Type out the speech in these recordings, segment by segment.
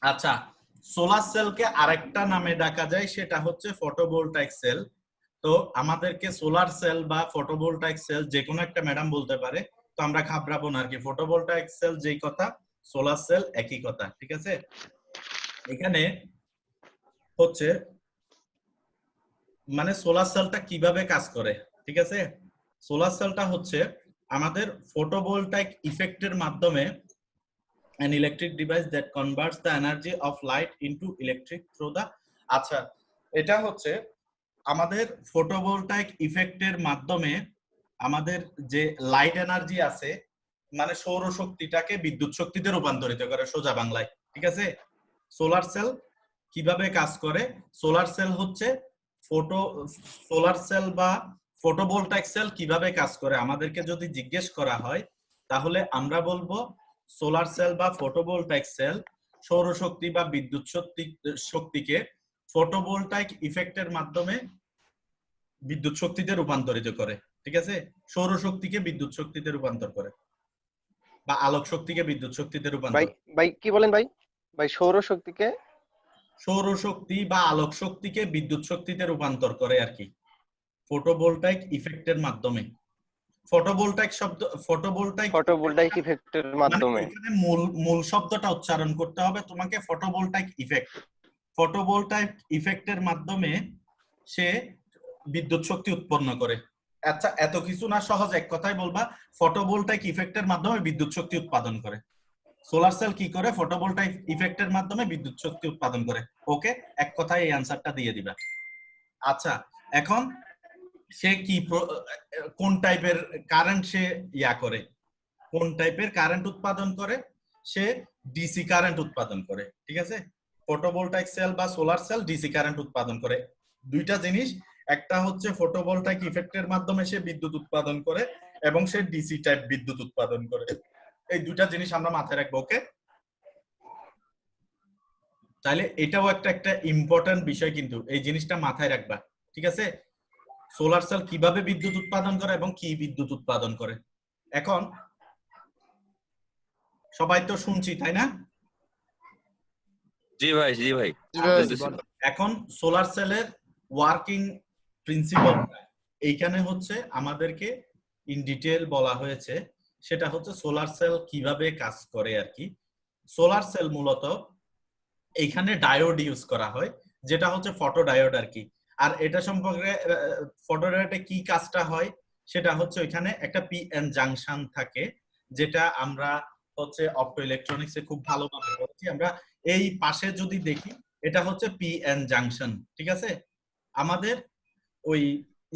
আচ্ছা, সোলার সেলকে আরেকটা নামে ডাকা যায়, সেটা হচ্ছে ফটোভোল্টাইক সেল। তো আমাদেরকে সোলার সেল বা ফটোভোল্টাইক সেল যে কোনো একটা ম্যাডাম বলতে পারে, তো আমরা ঘাবড়াবো না আর কি। ফটোভোল্টাইক সেল যেই কথা, সোলার সেল একই কথা, ঠিক আছে। এখানে হচ্ছে মানে সোলার সেলটা কিভাবে কাজ করে, ঠিক আছে। সোলার সেলটা হচ্ছে আমাদের ফটোভোল্টাইক ইফেক্টের মাধ্যমে an electric device that converts the energy of light into electric through the আচ্ছা, এটা হচ্ছে আমাদের ফটোভোল্টাইক ইফেক্টের মাধ্যমে আমাদের যে লাইট এনার্জি আছে, মানে সৌর শক্তিটাকে বিদ্যুৎ শক্তিতে রূপান্তরিত করে সোজা বাংলায়, ঠিক আছে। সোলার সেল কিভাবে কাজ করে? সোলার সেল হচ্ছে ফটো সোলার সেল বা ফটোভোল্টাইক সেল কিভাবে কাজ করে আমাদেরকে যদি জিজ্ঞেস করা হয়, তাহলে আমরা বলবো সোলার সেল বা ফটোভোল্টাইক সেল সৌরশক্তি বা বিদ্যুৎ শক্তিকে ফটোভোল্টাইক ইফেক্টের মাধ্যমে বিদ্যুৎ শক্তিতে রূপান্তরিত করে, ঠিক আছে। সৌরশক্তিকে বিদ্যুৎ শক্তিতে রূপান্তর করে বা আলোক শক্তিকে বিদ্যুৎ শক্তিতে ভাই রূপান্তর। ভাই কি বলেন ভাই? ভাই সৌরশক্তিকে সৌরশক্তি বা আলোক শক্তিকে বিদ্যুৎ শক্তিতে রূপান্তর করে আর কি, ফটোভোল্টাইক ইফেক্টের মাধ্যমে। ফটোভোল্টাইক শব্দ, ফটোভোল্টাইক ফটোভোল্টাইক ইফেক্টের মানে মাধ্যমে। এখানে মূল মূল শব্দটা উচ্চারণ করতে হবে তোমাকে, ফটোভোল্টাইক ইফেক্ট। ফটোভোল্টাইক ইফেক্টের মাধ্যমে সে বিদ্যুৎ শক্তি উৎপন্ন করে। আচ্ছা, এত কিছু না, সহজ এক কথায় বলবা, ফটোভোল্টাইক ইফেক্টের মাধ্যমে বিদ্যুৎ শক্তি উৎপাদন করে। সোলার সেল কি করে? ফটোভোল্টাইক ইফেক্টের মাধ্যমে বিদ্যুৎ শক্তি উৎপাদন করে। ওকে, এক কথায় এই অ্যান্সারটা দিয়ে দিবা। আচ্ছা, এখন সে কি কোন টাইপের কারেন্ট সে করে, কোন টাইপের কারেন্ট উৎপাদন করে? সে ডিসি কারেন্ট উৎপাদন করে, ঠিক আছে। ফটোভোল্টাইক সেল বা সোলার সেল ডিসি কারেন্ট উৎপাদন করে। দুইটা জিনিস, একটা হচ্ছে ফটোভোল্টাইক ইফেক্টের মাধ্যমে সে বিদ্যুৎ উৎপাদন করে, এবং সে ডিসি টাইপ বিদ্যুৎ উৎপাদন করে। এই দুইটা জিনিস আমরা মাথায় রাখবো, ওকে। তাহলে এটাও একটা একটা ইম্পর্টেন্ট বিষয়, কিন্তু এই জিনিসটা মাথায় রাখবা, ঠিক আছে। সোলার সেল কিভাবে বিদ্যুৎ উৎপাদন করে এবং কি বিদ্যুৎ উৎপাদন করে। এখন সবাই তো শুনছি, তাই না? জি ভাই, জি ভাই, এখন সোলার সেলের ওয়ার্কিং প্রিন্সিপাল এইখানে হচ্ছে আমাদেরকে ইন ডিটেল বলা হয়েছে, সেটা হচ্ছে সোলার সেল কিভাবে কাজ করে আর কি। সোলার সেল মূলত এইখানে ডায়োড ইউজ করা হয়, যেটা হচ্ছে ফটো ডায়োড আর কি। আর এটা সম্পর্কে ফটো ডায়োডে কি কাজটা হয়, সেটা হচ্ছে ওইখানে একটা পিএন জাংশন থাকে, যেটা আমরা হচ্ছে অপটো ইলেকট্রনিক্সে খুব ভালোভাবে পড়ছি আমরা। এই পাশে যদি দেখি, এটা হচ্ছে পিএন জাংশন, ঠিক আছে। আমাদের ওই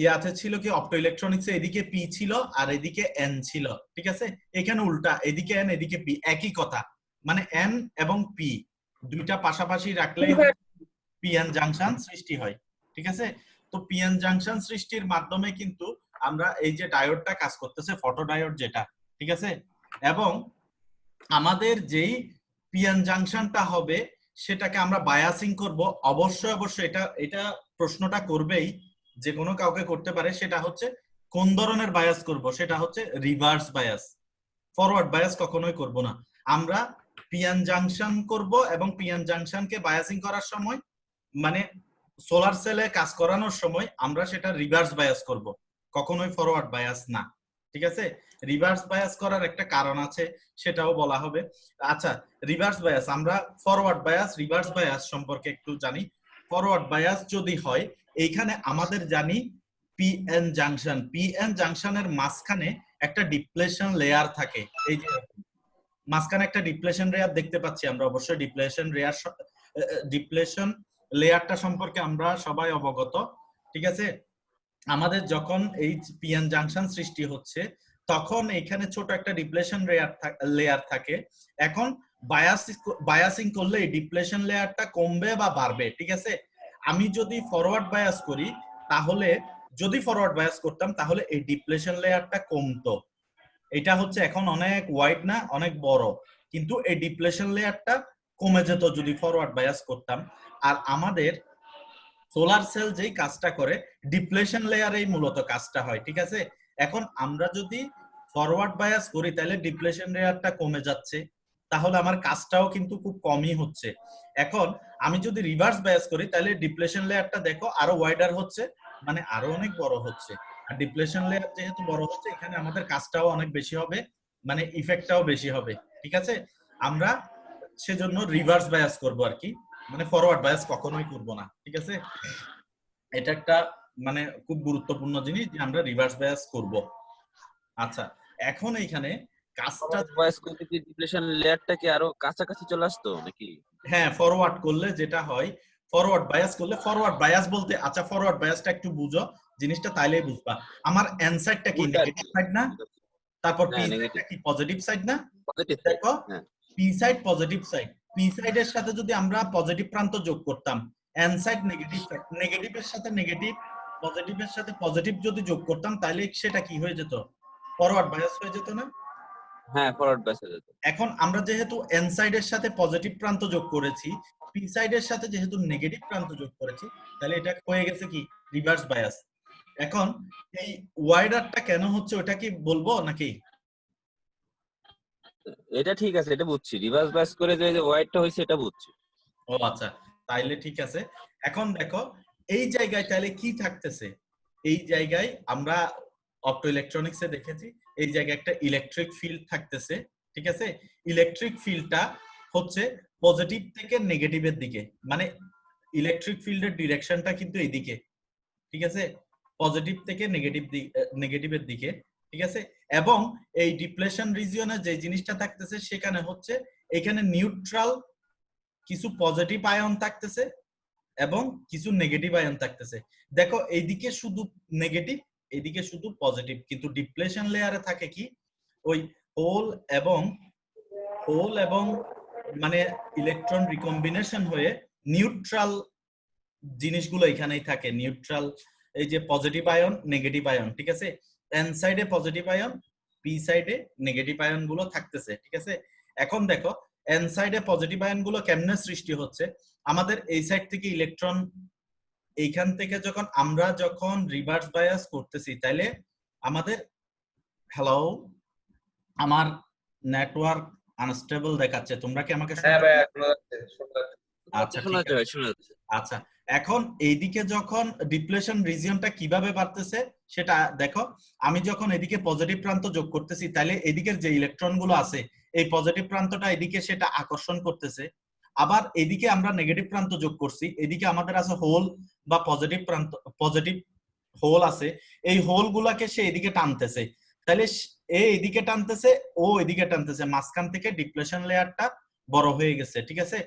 ইয়াতে ছিল কি, অপটো ইলেকট্রনিক্সে এদিকে পি ছিল আর এদিকে এন ছিল, ঠিক আছে। এখানে উল্টা, এদিকে এন এদিকে পি, একই কথা। মানে এন এবং পি দুইটা পাশাপাশি রাখলেই পিএন জাংশন সৃষ্টি হয়, ঠিক আছে। তো পিএন জাংশন সৃষ্টির মাধ্যমে কিন্তু আমরা এই যে ডায়োডটা কাজ করতেছে, ফটো ডায়োড যেটা, ঠিক আছে। এবং আমাদের যেই পিএন জাংশনটা হবে, সেটাকে আমরা বায়াসিং করব। অবশ্যই অবশ্যই এটা এটা প্রশ্নটা করবেই, যে কোনো কাউকে করতে পারে। সেটা হচ্ছে কোন ধরনের বায়াস করব, সেটা হচ্ছে রিভার্স বায়াস। ফরওয়ার্ড বায়াস কখনোই করব না আমরা। পিএন জাংশন করব, এবং পিএন জাংশনকে বায়াসিং করার সময়, মানে সোলার সেলে কাজ করানোর সময় আমরা সেটা রিভার্স বায়াস করব, কখনোই ফরওয়ার্ড বায়াস না, ঠিক আছে। রিভার্স বায়াস করার একটা কারণ আছে, সেটাও বলা হবে। আচ্ছা, রিভার্স বায়াস, আমরা ফরওয়ার্ড বায়াস রিভার্স বায়াস সম্পর্কে একটু জানি। ফরওয়ার্ড বায়াস যদি হয়, এইখানে আমাদের জানি পিএন জাংশন, পিএন জাংশনের মাঝখানে একটা ডিপ্লেশন লেয়ার থাকে। এই যে মাঝখানে একটা ডিপ্লেশন লেয়ার দেখতে পাচ্ছি আমরা, অবশ্যই ডিপ্লেশন লেয়ারটা সম্পর্কে আমরা সবাই অবগত, ঠিক আছে। আমাদের যখন এই পিএন জাংশন সৃষ্টি হচ্ছে, তখন এখানে ছোট একটা ডিপ্লেশন লেয়ার থাকে। এখন বায়াসিং করলে এই ডিপ্লেশন লেয়ারটা কমবে বা বাড়বে, ঠিক আছে। আমি যদি ফরওয়ার্ড বায়াস করি, তাহলে যদি ফরওয়ার্ড বায়াস করতাম, তাহলে এই ডিপ্লেশন লেয়ারটা কমতো। এটা হচ্ছে এখন অনেক ওয়াইড না, অনেক বড়, কিন্তু এই ডিপ্লেশন লেয়ারটা কমে যেত যদি ফরওয়ার্ড বায়াস করতাম। আর আমাদের সোলার সেল যেই কাজটা করে, ডিপ্লেশন লেয়ারেই মূলত কাজটা হয়, ঠিক আছে। এখন আমরা যদি ফরওয়ার্ড বায়াস করি, তাহলে ডিপ্লেশন লেয়ারটা কমে যাচ্ছে, তাহলে আমার কাজটাও কিন্তু খুব কমই হচ্ছে। এখন আমি যদি রিভার্স বায়াস করি তাহলে ডিপ্লেশন লেয়ারটা দেখো আরো ওয়াইডার হচ্ছে, মানে আরো অনেক বড় হচ্ছে। আর ডিপ্লেশন লেয়ার যেহেতু বড় হচ্ছে এখানে আমাদের কাজটাও অনেক বেশি হবে, মানে ইফেক্টটাও বেশি হবে। ঠিক আছে, আমরা সেজন্য রিভার্স বায়াস করব আর কি, মানে ফরওয়ার্ড বায়াস কখনোই করব না। ঠিক আছে, এটা একটা মানে খুব গুরুত্বপূর্ণ জিনিস যে আমরা রিভার্স বায়াস করব। আচ্ছা, এখন এইখানে কাজটা ভয়েস করতে কি ডিপ্রেশন লেয়ারটা কি আরো কাছাকাছি চলে আসতো নাকি? হ্যাঁ, ফরওয়ার্ড করলে যেটা হয়, ফরওয়ার্ড বায়াস করলে, ফরওয়ার্ড বায়াস বলতে আচ্ছা ফরওয়ার্ড বায়াসটা একটু বুঝো জিনিসটা, তাইলেই বুঝবা। আমার অ্যানসারটা কি উল্টা আর নেগেটিভ কি। সাইড না, তারপর পি হ্যাঁ সাইডটা নেগেটিভ, কি পজিটিভ সাইড না? Positive side. দেখো হ্যাঁ P side positive side, P সাইডের সাথে যদি আমরা পজিটিভ প্রান্ত যোগ করতাম, এন সাইড নেগেটিভ সাইড, নেগেটিভের সাথে নেগেটিভ, পজিটিভের সাথে পজিটিভ যদি যোগ করতাম তাহলে সেটা কি হয়ে যেত? ফরওয়ার্ড বায়াস হয়ে যেত না? হ্যাঁ ফরওয়ার্ড বায়াস হয়ে যেত। এখন আমরা যেহেতু এন সাইডের সাথে পজিটিভ প্রান্ত যোগ করেছি, পি সাইডের সাথে যেহেতু নেগেটিভ প্রান্ত যোগ করেছি, তাহলে এটা হয়ে গেছে কি রিভার্স বায়াস। এখন এই ওয়াইডারটা কেন হচ্ছে ওটা কি বলবো নাকি? এটা ঠিক আছে, এটা বুঝছি। রিভার্স বায়াস করে যে ওয়াইডটা হয়েছে এটা বুঝছি। ও আচ্ছা, তাইলে ঠিক আছে। এখন দেখো এই জায়গায় তাহলে কি থাকতেছে, এই জায়গায় আমরা অপটো ইলেকট্রনিক্সে দেখেছি এই জায়গায় একটা ইলেকট্রিক ফিল্ড থাকতেছে। ঠিক আছে, ইলেকট্রিক ফিল্ডটা হচ্ছে পজিটিভ থেকে নেগেটিভের দিকে, মানে ইলেকট্রিক ফিল্ডের ডিরেকশনটা কিন্তু এইদিকে। ঠিক আছে, পজিটিভ থেকে নেগেটিভের দিকে। ঠিক আছে, এবং এই ডিপ্লেশন রিজিয়নে যে জিনিসটা থাকতেছে সেখানে হচ্ছে এখানে নিউট্রাল কিছু পজিটিভ আয়ন থাকতেছে এবং কিছু নেগেটিভ আয়ন থাকতেছে। দেখো এইদিকে শুধু নেগেটিভ, এইদিকে শুধু পজিটিভ, কিন্তু ডিপ্লেশন লেয়ারে থাকে কি ওই হোল এবং মানে ইলেকট্রন রিকম্বিনেশন হয়ে নিউট্রাল জিনিসগুলো এখানেই থাকে, নিউট্রাল, এই যে পজিটিভ আয়ন নেগেটিভ আয়ন। ঠিক আছে, এন সাইডে পজিটিভ আয়ন, পি সাইডে নেগেটিভ আয়ন গুলো থাকতেছে। ঠিক আছে, এখন দেখো এন সাইডে পজিটিভ আয়ন গুলো কেমনে সৃষ্টি হচ্ছে, আমাদের এই সাইড থেকে ইলেকট্রন এইখান থেকে যখন রিভার্স বায়াস করতেছি তাইলে আমাদের, হ্যালো, আমার নেটওয়ার্ক আনস্টেবল দেখাচ্ছে, তোমরা কি আমাকে হ্যাঁ শুনতে ভাই, পাচ্ছ? শোনা যাচ্ছে, শোনা যাচ্ছে। আচ্ছা শোনা ঠিক যাচ্ছে আছে। ভাই, শোনা যাচ্ছে। আচ্ছা, এখন এইদিকে যখন ডিপ্লেশন রিজিয়নটা কিভাবে বাড়তেছে সেটা দেখো, আমি যখন এদিকে পজিটিভ প্রান্ত যোগ করতেছি তাহলে এদিকের যে ইলেকট্রন গুলো আছে এই পজিটিভ প্রান্তটা এদিকে সেটা আকর্ষণ করতেছে। আবার এদিকে আমরা নেগেটিভ প্রান্ত যোগ করছি, এদিকে আমাদের আছে হোল বা পজিটিভ প্রান্ত, পজিটিভ হোল আছে, এই হোল গুলাকে সে এদিকে টানতেছে। তাহলে এ এদিকে টানতেছে, ও এদিকে টানতেছে, মাঝখান থেকে ডিপ্লেশন লেয়ারটা বড় হয়ে গেছে। ঠিক আছে,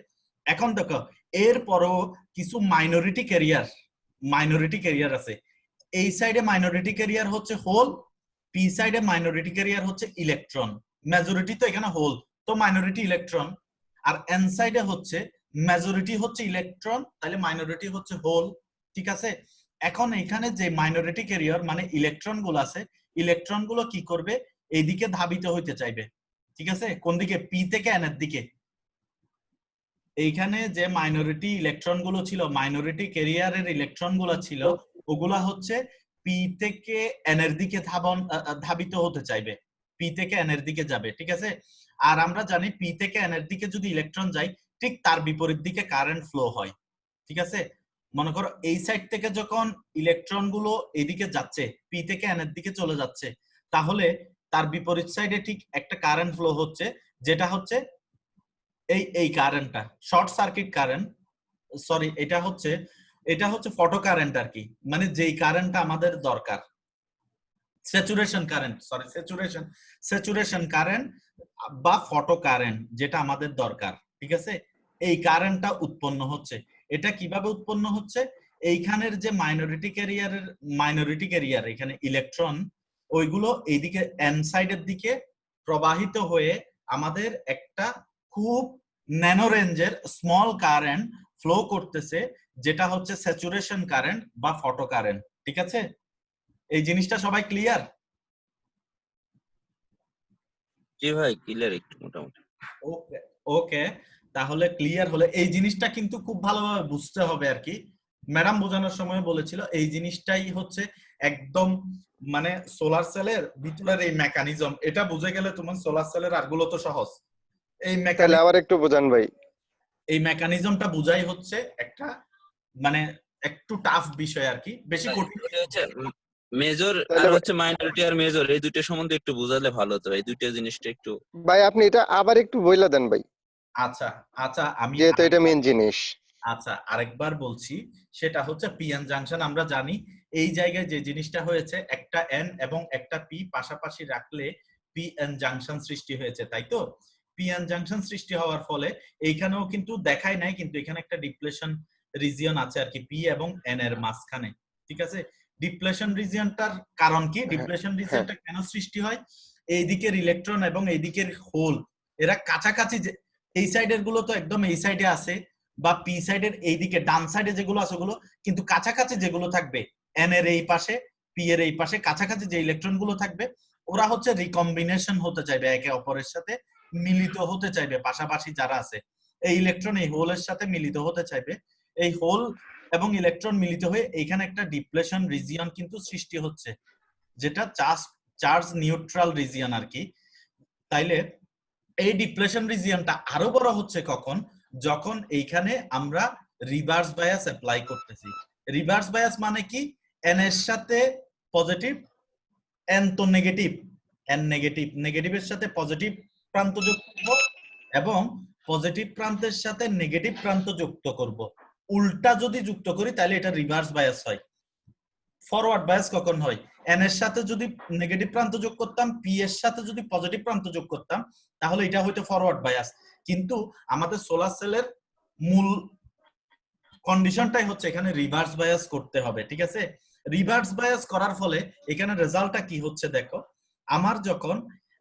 এখন দেখো এরপরও কিছু মাইনরিটি ক্যারিয়ার আছে। এই সাইডে মাইনরিটি ক্যারিয়ার হচ্ছে হোল, পি সাইডে মাইনরিটি ক্যারিয়ার হচ্ছে ইলেকট্রন। মেজরিটি তো এখানে হোল, তো মাইনরিটি ইলেকট্রন। আর এন সাইডে হচ্ছে মেজরিটি হচ্ছে ইলেকট্রন, তাহলে মাইনরিটি হচ্ছে হোল। ঠিক আছে, এখন এখানে যে মাইনরিটি ক্যারিয়ার মানে ইলেকট্রন গুলো আছে, ইলেকট্রন গুলো কি করবে, এইদিকে ধাবিত হইতে চাইবে। ঠিক আছে, কোন দিকে? পি থেকে এন এর দিকে। এইখানে যে মাইনরিটি ইলেকট্রন গুলো ছিল, মাইনরিটি ক্যারিয়ারের ইলেকট্রন গুলো ছিল, ওগুলা হচ্ছে পি থেকে এন এর দিকে ধাবিত হতে চাইবে, পি থেকে এন এর দিকে যাবে। ঠিক আছে, আর আমরা জানি পি থেকে এন এর দিকে যদি ইলেকট্রন যায় ঠিক তার বিপরীত দিকে কারেন্ট ফ্লো হয়। ঠিক আছে, মনে করো এই সাইড থেকে যখন ইলেকট্রন গুলো এদিকে যাচ্ছে, পি থেকে এন এর দিকে চলে যাচ্ছে, তাহলে তার বিপরীত সাইডে ঠিক একটা কারেন্ট ফ্লো হচ্ছে, যেটা হচ্ছে এই কারেন্টটা শর্ট সার্কিট কারেন্ট, সরি এটা হচ্ছে ফটো কারেন্ট আর কি, মানে যেই কারেন্টটা আমাদের দরকার, saturation current, sorry saturation current বা ফটো কারেন্ট যেটা আমাদের দরকার। ঠিক আছে, এই কারেন্টটা উৎপন্ন হচ্ছে। এটা কিভাবে উৎপন্ন হচ্ছে, এইখানের যে মাইনরিটি ক্যারিয়ার এখানে ইলেকট্রন, ওইগুলো এইদিকে এন সাইডের দিকে প্রবাহিত হয়ে আমাদের একটা খুব ন্যানো রেঞ্জের স্মল কারেন্ট ফ্লো করতেছে, যেটা হচ্ছে স্যাচুরেশন কারেন্ট বা ফটো কারেন্ট। ঠিক আছে, এই জিনিসটা সবাই ক্লিয়ার? জি ভাই ক্লিয়ার একটু মোটামুটি। ওকে ওকে, তাহলে ক্লিয়ার হলে এই জিনিসটা কিন্তু খুব ভালোভাবে বুঝতে হবে আর কি। ম্যাডাম বোঝানোর সময় বলেছিল এই জিনিসটাই হচ্ছে একদম মানে সোলার সেলের ভিতরের এই মেকানিজম, এটা বুঝে গেলে তোমার সোলার সেলের আরগুলো তো সহজ। এই তাহলে আবার একটু বোঝান ভাই। এই মেকানিজমটা বুঝাই হচ্ছে একটা মানে একটু টাফ বিষয় আর কি, বেশি কঠিন। ওটা হচ্ছে মেজর তাহলে আর হচ্ছে মাইনরিটি আর মেজর, এই দুইটা সম্বন্ধে একটু বোঝালে ভালো হতো, এই দুইটা জিনিসটা একটু। ভাই আপনি এটা আবার একটু বইলা দেন ভাই, আচ্ছা আচ্ছা, আমি যেহেতু এটা মেন জিনিস। আচ্ছা আরেকবার বলছি, সেটা হচ্ছে পি এন জাংশন। আমরা জানি এই জায়গায় যে জিনিসটা হয়েছে, একটা এন এবং একটা পি পাশাপাশি রাখলে পি এন জাংশন সৃষ্টি হয়েছে, তাই তো? পি এন জাংশন সৃষ্টি হওয়ার ফলে এইখানেও কিন্তু দেখায় নাই, কিন্তু এখানে একটা ডিপ্লেশন রিজিয়ন আছে আর কি, পি এবং এন এর মাঝখানে, ঠিক আছে? ডিপ্লেশন রিজিয়নটার কারণ কি, হ্যাঁ ডিপ্লেশন হ্যাঁ রিজিয়নটা কেন সৃষ্টি হয়? এই দিকের ইলেকট্রন এবং এই দিকের হোল এরা কাছাকাছি, এই সাইডের গুলো তো একদম এই সাইডে আছে, বা পি সাইডের এইদিকে ডান সাইডে যেগুলো আছে ওগুলো কিন্তু কাছাকাছি যেগুলো থাকবে, এন এর এই পাশে পি এর এই পাশে কাছাকাছি যে ইলেকট্রন গুলো থাকবে, ওরা হচ্ছে রিকম্বিনেশন হতে চাইবে, একে অপরের সাথে মিলিত হতে চাইবে, পাশাপাশি যারা আছে এই ইলেকট্রন এই হোলের সাথে মিলিত হতে চাইবে। এই হোল এবং ইলেকট্রন মিলিত হয়ে এইখানে একটা ডিপ্লেশন রিজিয়ন কিন্তু সৃষ্টি হচ্ছে, যেটা চার্জ নিউট্রাল রিজিয়ন আর কি। তাইলে এই ডিপ্লেশন রিজিয়নটা আরো বড় হচ্ছে কখন, যখন এইখানে আমরা রিভার্স বায়াস অ্যাপ্লাই করতেছি। রিভার্স বায়াস মানে কি, এন এর সাথে পজিটিভ, এন তো নেগেটিভ, এন নেগেটিভ, নেগেটিভের সাথে পজিটিভ প্রান্ত যুক্ত করব এবং পজিটিভ প্রান্তের সাথে নেগেটিভ প্রান্ত যুক্ত করব। উল্টা যদি যুক্ত করি তাহলে এটা রিভার্স বায়াস হয়। ফরওয়ার্ড বায়াস কখন হয়, এন এর সাথে যদি নেগেটিভ প্রান্ত যোগ করতাম, পি এর সাথে যদি পজিটিভ প্রান্ত যোগ করতাম, তাহলে এটা হয়তো ফরওয়ার্ড বায়াস। কিন্তু আমাদের সোলার সেলের মূল কন্ডিশনটাই হচ্ছে এখানে রিভার্স বায়াস করতে হবে, ঠিক আছে? রিভার্স বায়াস করার ফলে এখানে রেজাল্টটা কি হচ্ছে দেখো, আমার যখন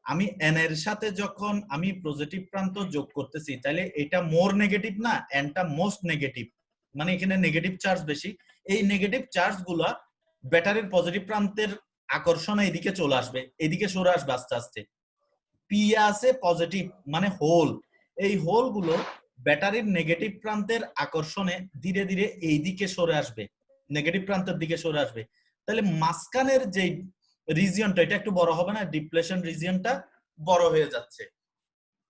আমি এন এর সাথে যখন আমি পজিটিভ প্রান্ত যোগ করতেছি, তাহলে এটা মোর নেগেটিভ না, এনটা মোস্ট নেগেটিভ, মানে এখানে নেগেটিভ চার্জ বেশি। এই নেগেটিভ চার্জ গুলা ব্যাটারির পজিটিভ প্রান্তের আকর্ষণে এদিকে চলে আসবে, এদিকে সরে আসবে আস্তে আস্তে। পি আছে পজিটিভ মানে হোল, এই হোল গুলো ব্যাটারির নেগেটিভ প্রান্তের আকর্ষণে ধীরে ধীরে এই দিকে সরে আসবে, নেগেটিভ প্রান্তের দিকে সরে আসবে। তাহলে মাঝখানের যে রিজিয়নটা এটা একটু বড় হবে না, ডিপ্লেশন রিজিয়নটা বড় হয়ে যাচ্ছে।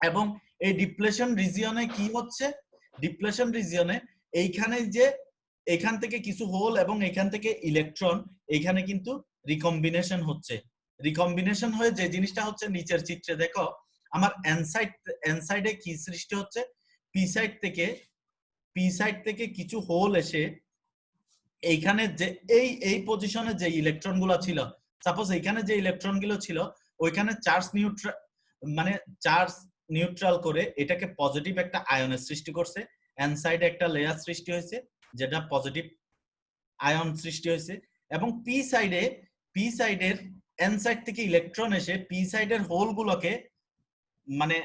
এবং এই ডিপ্লেশন রিজিয়নে কি হচ্ছে, ডিপ্লেশন রিজিয়নে এইখানে যে এখান থেকে কিছু হোল এবং এখান থেকে ইলেকট্রন এইখানে কিন্তু রিকম্বিনেশন হচ্ছে। রিকম্বিনেশন হয়ে যে জিনিসটা হচ্ছে নিচের চিত্রে দেখো, আমার এন সাইডে কি সৃষ্টি হচ্ছে, পি সাইড থেকে কিছু হোল এসে এইখানে যে এই পজিশনে যে ইলেকট্রন গুলো ছিল, সাপোজ এইখানে যে ইলেকট্রন গুলো ছিল ওইখানে চার্জ নিউট্রাল করে এটাকে পজিটিভ একটা আয়নের সৃষ্টি করছে, এন সাইডে একটা লেয়ার সৃষ্টি হয়েছে যেটা পজিটিভ আয়ন সৃষ্টি হয়েছে। এবং পি সাইডের এন সাইড থেকে ইলেকট্রন এসে পি সাইডের হোল গুলোকে মানে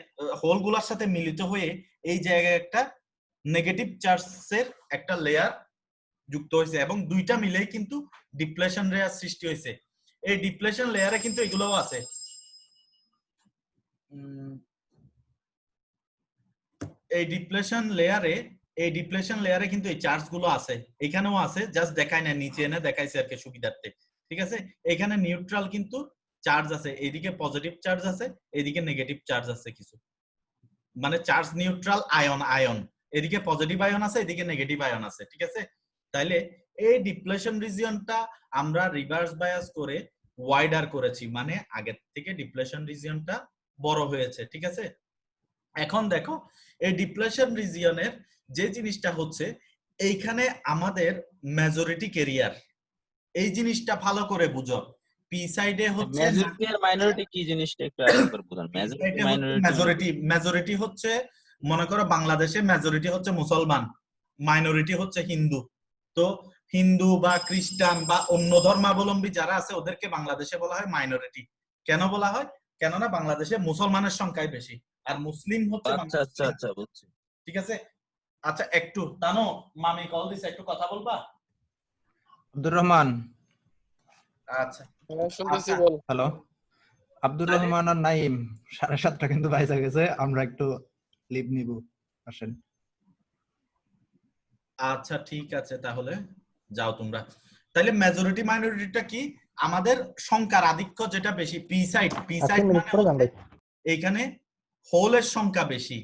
হোল গুলোর সাথে মিলিত হয়ে এই জায়গায় একটা নেগেটিভ চার্জের একটা লেয়ার যুক্ত হয়েছে, এবং দুইটা মিলেই কিন্তু ডিপ্লেশন লেয়ার সৃষ্টি হয়েছে। এই ডিপ্লেশন লেয়ারে কিন্তু এগুলোও আছে, এই ডিপ্লেশন লেয়ারে কিন্তু এই চার্জ গুলো আছে, এখানেও আছে, জাস্ট দেখায় না, নিচে এনে দেখাইছে আর কি সুবিধার্থে, ঠিক আছে? এখানে নিউট্রাল কিন্তু চার্জ আছে, এইদিকে পজিটিভ চার্জ আছে, এইদিকে নেগেটিভ চার্জ আছে কিছু, মানে চার্জ নিউট্রাল আয়ন, এদিকে পজিটিভ আয়ন আছে, এদিকে নেগেটিভ আয়ন আছে, ঠিক আছে? তাইলে এই ডিপ্লেশন রিজিয়নটা আমরা রিভার্স বায়াস করে ওয়াইডার করেছি, মানে আগের থেকে ডিপ্লেশন রিজিয়নটা বড় হয়েছে, ঠিক আছে? এখন দেখো এই ডিপ্লেশন রিজিয়নের যে জিনিসটা হচ্ছে, এইখানে আমাদের মেজরিটি ক্যারিয়ার, এই জিনিসটা ভালো করে বুঝো। পি সাইডে হচ্ছে মেজরিটি আর মাইনরিটি কি জিনিসটা একটু আরেকবার বলুন। মেজরিটি মাইনরিটি মেজরিটি হচ্ছে, মনে করো বাংলাদেশে মেজরিটি হচ্ছে মুসলমান, মাইনরিটি হচ্ছে হিন্দু। তো হিন্দু বা খ্রিস্টান বা অন্য ধর্মাবলম্বী যারা আছে ওদেরকে বাংলাদেশে বলা হয় মাইনরিটি। কেন বলা হয়? কেননা বাংলাদেশে মুসলমানের সংখ্যাই বেশি, আর মুসলিম হচ্ছে আচ্ছা আচ্ছা আচ্ছা বুঝছি। ঠিক আছে? আচ্ছা একটু তানো, মামি কল দিছে, একটু কথা বলবা? আব্দুর রহমান। আচ্ছা শুনতেছি, বল। হ্যালো, আব্দুর রহমান আর নাইম 7:30 কিন্তু বাইসা গেছে, আমরা একটু লিভ নিব, আসেন। আচ্ছা ঠিক আছে, তাহলে যাও তোমরা। তাহলে মেজরিটি মাইনরিটিটা কি, আমাদের সংখ্যার আধিক্য যেটা বেশি, পি সাইড মানে এইখানে হোলের সংখ্যা বেশি,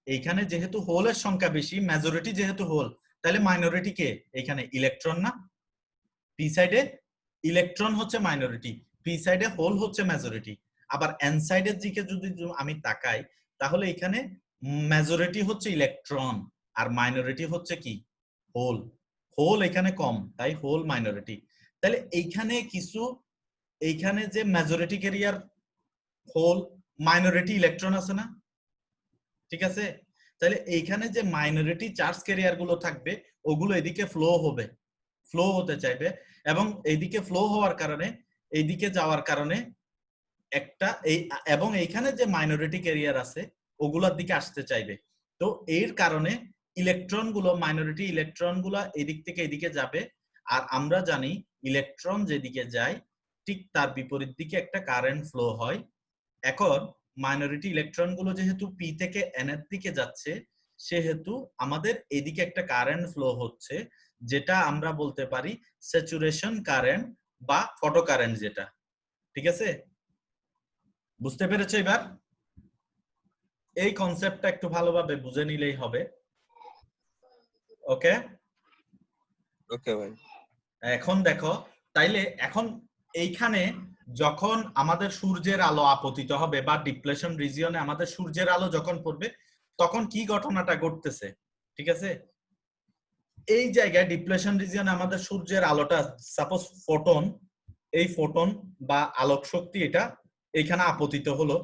এইখানে যেহেতু হোলের সংখ্যা বেশি, মেজরিটি যেহেতু হোল, তাহলে মাইনরিটি কে? এখানে ইলেকট্রন না? পি সাইডে ইলেকট্রন হচ্ছে মাইনরিটি, পি সাইডে হোল হচ্ছে মেজরিটি। আবার এন সাইডের দিকে যদি আমি তাকাই, তাহলে এখানে মেজরিটি হচ্ছে ইলেকট্রন আর মাইনরিটি হচ্ছে কি? হোল। হোল এখানে কম, তাই হোল মাইনরিটি। তাহলে এইখানে কিছু, এইখানে যে majority carrier hole, minority electron আছে না? ঠিক আছে, তাহলে এইখানে যে মাইনরিটি চার্জ ক্যারিয়ার গুলো থাকবে, ওগুলো এদিকে ফ্লো হবে, ফ্লো হতে চাইবে, এবং এইদিকে ফ্লো হওয়ার কারণে, এইদিকে যাওয়ার কারণে একটা এই, এবং এইখানে যে মাইনরিটি ক্যারিয়ার আছে ওগুলোর দিকে আসতে চাইবে। তো এর কারণে ইলেকট্রন গুলো, মাইনরিটি ইলেকট্রন গুলো এদিক থেকে এদিকে যাবে। আর আমরা জানি ইলেকট্রন যেদিকে যায় ঠিক তার বিপরীত দিকে একটা কারেন্ট ফ্লো হয়। এখন মাইনরিটি ইলেকট্রন গুলো যেহেতু পি থেকে এন এর দিকে যাচ্ছে, সেহেতু আমাদের এদিকে একটা কারেন্ট ফ্লো হচ্ছে, যেটা আমরা বলতে পারি স্যাচুরেশন কারেন্ট বা ফটো কারেন্ট যেটা। ঠিক আছে, বুঝতে পেরেছো এবার? এই কনসেপ্টটা একটু ভালোভাবে বুঝে নিলেই হবে। ওকে ওকে ভাই। এখন দেখো, তাইলে এখন এইখানে যখন আমাদের সূর্যের আলো আপতিত হবে বা ডিপ্লেশন রিজিয়নে আমাদের সূর্যের আলো যখন পড়বে, তখন কি ঘটনাটা ঘটতেছে? ঠিক আছে, এই জায়গায় ডিপ্লেশন রিজিয়নে আমাদের সূর্যের আলোটা, সাপোজ ফোটন, এই ফোটন বা আলোক শক্তি এটা এইখানে আপতিত হলো।